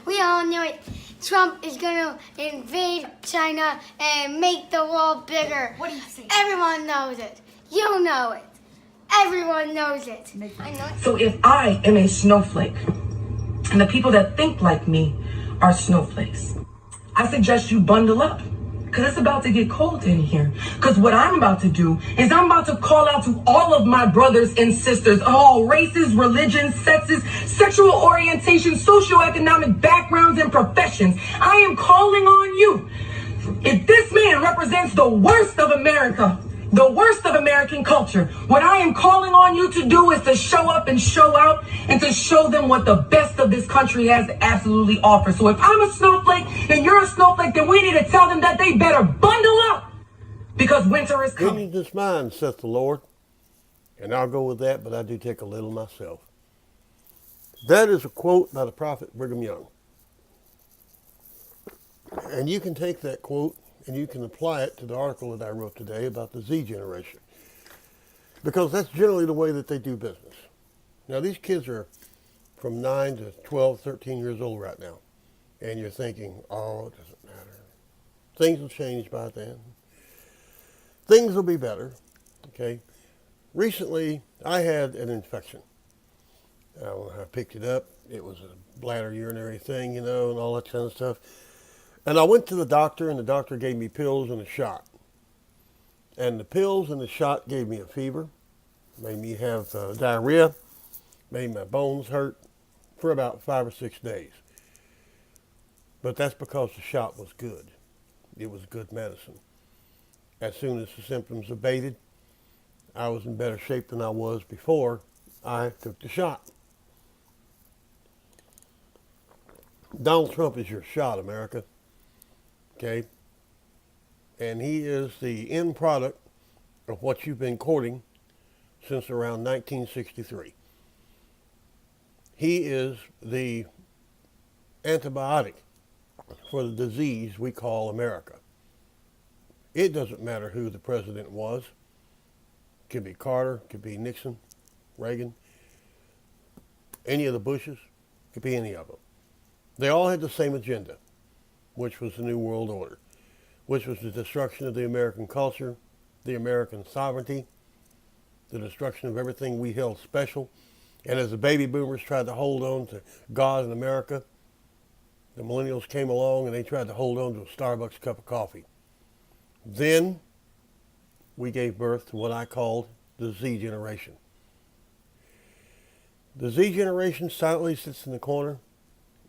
We all know it. Trump is gonna invade China and make the world bigger. What do you think? Everyone knows it. You know it. Everyone knows it. I know it. So if I am a snowflake, and the people that think like me are snowflakes, I suggest you bundle up. Because it's about to get cold in here. Because what I'm about to do is I'm about to call out to all of my brothers and sisters of all races, religions, sexes, sexual orientation, socioeconomic backgrounds, and professions. I am calling on you. If this man represents the worst of America, the worst of American culture, what I am calling on you to do is to show up and show out and to show them what the best of this country has to absolutely offer. So if I'm a snowflake and you're a snowflake, then we need to tell them that they better bundle up because winter is coming. Vengeance is mine, saith the Lord. And I'll go with that, but I do take a little myself. That is a quote by the prophet Brigham Young. And you can take that quote and you can apply it to the article that I wrote today about the Z generation. Because that's generally the way that they do business. Now, these kids are from 9 to 12, 13 years old right now. And you're thinking, oh, it doesn't matter. Things will change by then. Things will be better, okay? Recently, I had an infection. I picked it up. It was a bladder urinary thing, and all that kind of stuff. And I went to the doctor, and the doctor gave me pills and a shot. And the pills and the shot gave me a fever, made me have diarrhea, made my bones hurt for about 5 or 6 days. But that's because the shot was good. It was good medicine. As soon as the symptoms abated, I was in better shape than I was before I took the shot. Donald Trump is your shot, America. Okay? And he is the end product of what you've been courting since around 1963. He is the antibiotic for the disease we call America. It doesn't matter who the president was. Could be Carter, could be Nixon, Reagan, any of the Bushes, could be any of them. They all had the same agenda, which was the New World Order, which was the destruction of the American culture, the American sovereignty, the destruction of everything we held special. And as the baby boomers tried to hold on to God and America, the millennials came along and they tried to hold on to a Starbucks cup of coffee. Then we gave birth to what I called the Z generation. The Z generation silently sits in the corner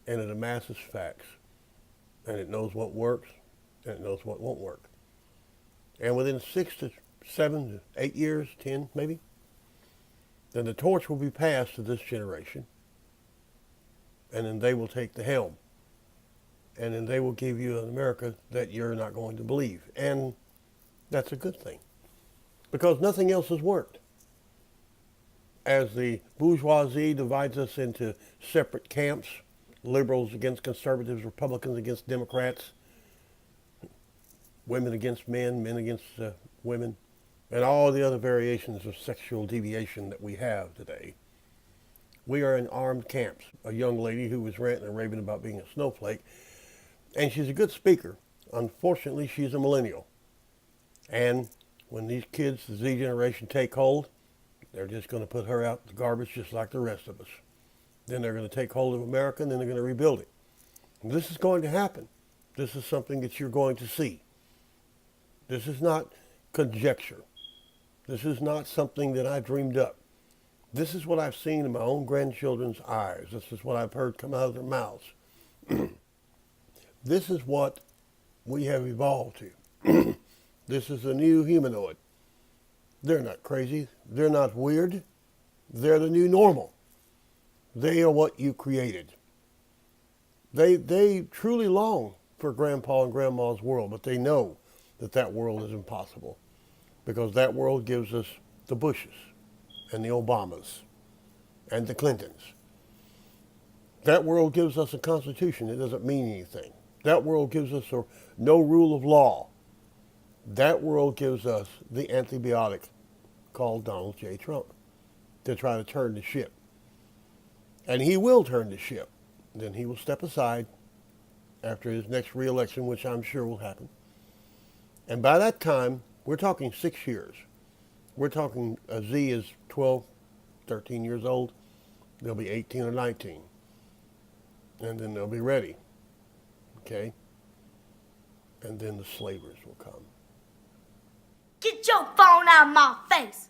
and it amasses facts. And it knows what works and it knows what won't work. And within 6 to 7 to 8 years, 10 maybe, then the torch will be passed to this generation. And then they will take the helm. And then they will give you an America that you're not going to believe. And that's a good thing. Because nothing else has worked. As the bourgeoisie divides us into separate camps, liberals against conservatives, Republicans against Democrats, women against men, men against women, and all the other variations of sexual deviation that we have today. We are in armed camps. A young lady who was ranting and raving about being a snowflake, and she's a good speaker. Unfortunately, she's a millennial. And when these kids, the Z generation, take hold, they're just going to put her out in the garbage just like the rest of us. Then they're going to take hold of America, and then they're going to rebuild it. And this is going to happen. This is something that you're going to see. This is not conjecture. This is not something that I dreamed up. This is what I've seen in my own grandchildren's eyes. This is what I've heard come out of their mouths. This is what we have evolved to. This is a new humanoid. They're not crazy. They're not weird. They're the new normal. They are what you created. They truly long for Grandpa and Grandma's world, but they know that that world is impossible because that world gives us the Bushes and the Obamas and the Clintons. That world gives us a constitution. It doesn't mean anything. That world gives us no rule of law. That world gives us the antibiotic called Donald J. Trump to try to turn the ship. And he will turn the ship. Then he will step aside after his next reelection, which I'm sure will happen. And by that time, we're talking 6 years. We're talking Z is 12, 13 years old. They'll be 18 or 19. And then they'll be ready. Okay? And then the slavers will come. Get your phone out of my face!